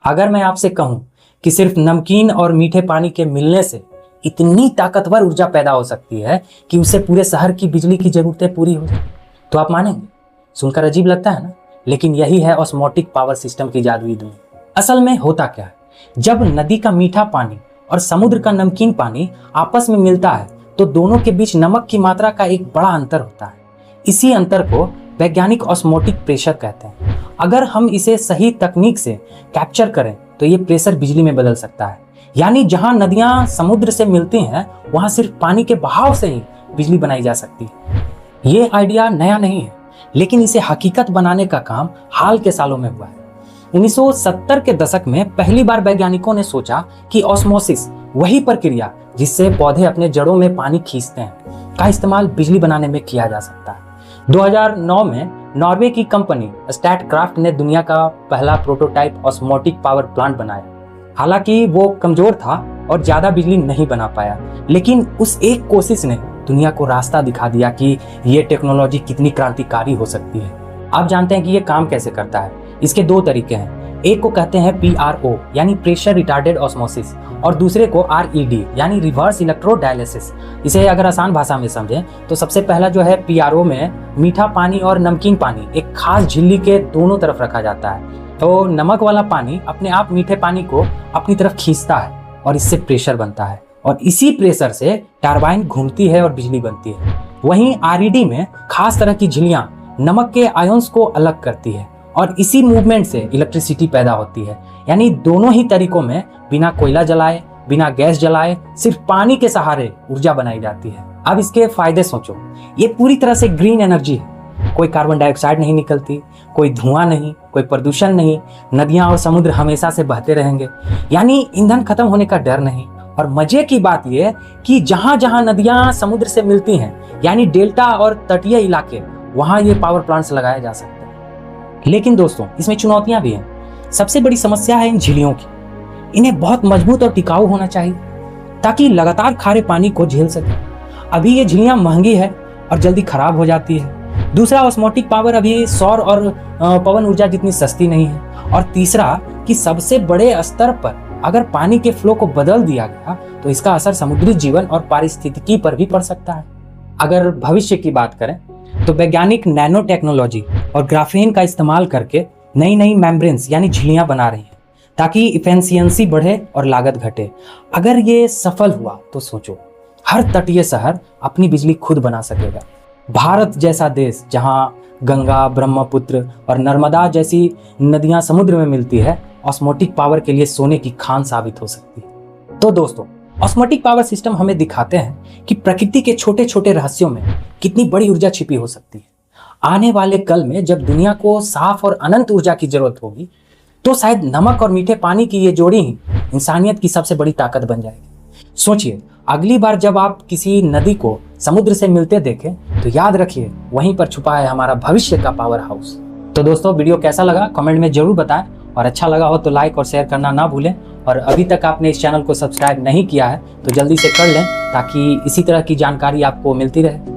अगर मैं आपसे कहूं कि सिर्फ नमकीन और मीठे पानी के मिलने से इतनी ताकतवर ऊर्जा पैदा हो सकती है कि उससे पूरे शहर की बिजली की जरूरतें पूरी हो जाए, तो आप मानेंगे? सुनकर अजीब लगता है ना, लेकिन यही है ऑस्मोटिक पावर सिस्टम की जादुई दुनिया। असल में होता क्या है, जब नदी का मीठा पानी और समुद्र का नमकीन पानी आपस में मिलता है तो दोनों के बीच नमक की मात्रा का एक बड़ा अंतर होता है। इसी अंतर को वैज्ञानिक ऑस्मोटिक प्रेशर कहते हैं। अगर हम इसे सही तकनीक से कैप्चर करें तो ये प्रेशर बिजली में बदल सकता है। यानी जहां नदियां समुद्र से मिलती हैं वहां सिर्फ पानी के बहाव से ही बिजली बनाई जा सकती है। ये आइडिया नया नहीं है, लेकिन इसे हकीकत बनाने का काम हाल के सालों में हुआ है। 1970 के दशक में पहली बार वैज्ञानिकों ने सोचा कि ऑस्मोसिस, वही प्रक्रिया जिससे पौधे अपने जड़ों में पानी खींचते हैं, का इस्तेमाल बिजली बनाने में किया जा सकता है। 2009 में नॉर्वे की कंपनी स्टैटक्राफ्ट ने दुनिया का पहला प्रोटोटाइप ऑस्मोटिक पावर प्लांट बनाया। हालांकि वो कमजोर था और ज्यादा बिजली नहीं बना पाया, लेकिन उस एक कोशिश ने दुनिया को रास्ता दिखा दिया कि ये टेक्नोलॉजी कितनी क्रांतिकारी हो सकती है। आप जानते हैं कि ये काम कैसे करता है? इसके दो तरीके हैं। एक को कहते हैं PRO यानी प्रेशर रिटार्डेड ऑस्मोसिस, और दूसरे को RED यानी रिवर्स इलेक्ट्रोड डायलिसिस। इसे अगर आसान भाषा में समझें तो सबसे पहला जो है PRO में मीठा पानी और नमकीन पानी एक खास झिल्ली के दोनों तरफ रखा जाता है। तो नमक वाला पानी अपने आप मीठे पानी को अपनी तरफ खींचता है और इससे प्रेशर बनता है, और इसी प्रेशर से टरबाइन घूमती है और बिजली बनती है। वहीं RED में खास तरह की झिल्लियां नमक के आयंस को अलग करती है और इसी मूवमेंट से इलेक्ट्रिसिटी पैदा होती है। यानी दोनों ही तरीकों में बिना कोयला जलाए, बिना गैस जलाए, सिर्फ पानी के सहारे ऊर्जा बनाई जाती है। अब इसके फायदे सोचो। ये पूरी तरह से ग्रीन एनर्जी है। कोई कार्बन डाइऑक्साइड नहीं निकलती, कोई धुआं नहीं, कोई प्रदूषण नहीं। नदियां और समुद्र हमेशा से बहते रहेंगे, यानी ईंधन खत्म होने का डर नहीं। और मजे की बात यह कि जहां जहां नदियां समुद्र से मिलती हैं, यानी डेल्टा और तटीय इलाके, वहां ये पावर प्लांट्स लगाए जा सकते हैं। लेकिन दोस्तों, इसमें चुनौतियां भी हैं। सबसे बड़ी समस्या है इन झिल्लियों की। इन्हें बहुत मजबूत और टिकाऊ होना चाहिए ताकि लगातार खारे पानी को झेल सके। अभी ये झिल्लियां महंगी है और जल्दी खराब हो जाती है। दूसरा, ऑस्मोटिक पावर अभी सौर और पवन ऊर्जा जितनी सस्ती नहीं है। और तीसरा कि सबसे बड़े स्तर पर अगर पानी के फ्लो को बदल दिया गया तो इसका असर समुद्री जीवन और पारिस्थितिकी पर भी पड़ सकता है। अगर भविष्य की बात करें तो वैज्ञानिक नैनो टेक्नोलॉजी और ग्राफेन का इस्तेमाल करके नई नई मेम्ब्रेन्स यानी झिल्लियां बना रही हैं ताकि इफिशियंसी बढ़े और लागत घटे। अगर ये सफल हुआ तो सोचो, हर तटीय शहर अपनी बिजली खुद बना सकेगा। भारत जैसा देश जहां गंगा, ब्रह्मपुत्र और नर्मदा जैसी नदियां समुद्र में मिलती है, ऑस्मोटिक पावर के लिए सोने की खान साबित हो सकती है। तो दोस्तों, ऑस्मोटिक पावर सिस्टम हमें दिखाते हैं कि प्रकृति के छोटे छोटे रहस्यों में कितनी बड़ी ऊर्जा छिपी हो सकती है। आने वाले कल में जब दुनिया को साफ और अनंत ऊर्जा की जरूरत होगी तो शायद नमक और मीठे पानी की ये जोड़ी ही इंसानियत की सबसे बड़ी ताकत बन जाएगी। सोचिए, अगली बार जब आप किसी नदी को समुद्र से मिलते देखें तो याद रखिए, वहीं पर छुपा है हमारा भविष्य का पावर हाउस। तो दोस्तों, वीडियो कैसा लगा कमेंट में जरूर बताएं, और अच्छा लगा हो तो लाइक और शेयर करना ना भूलें। और अभी तक आपने इस चैनल को सब्सक्राइब नहीं किया है तो जल्दी से कर लें ताकि इसी तरह की जानकारी आपको मिलती रहे।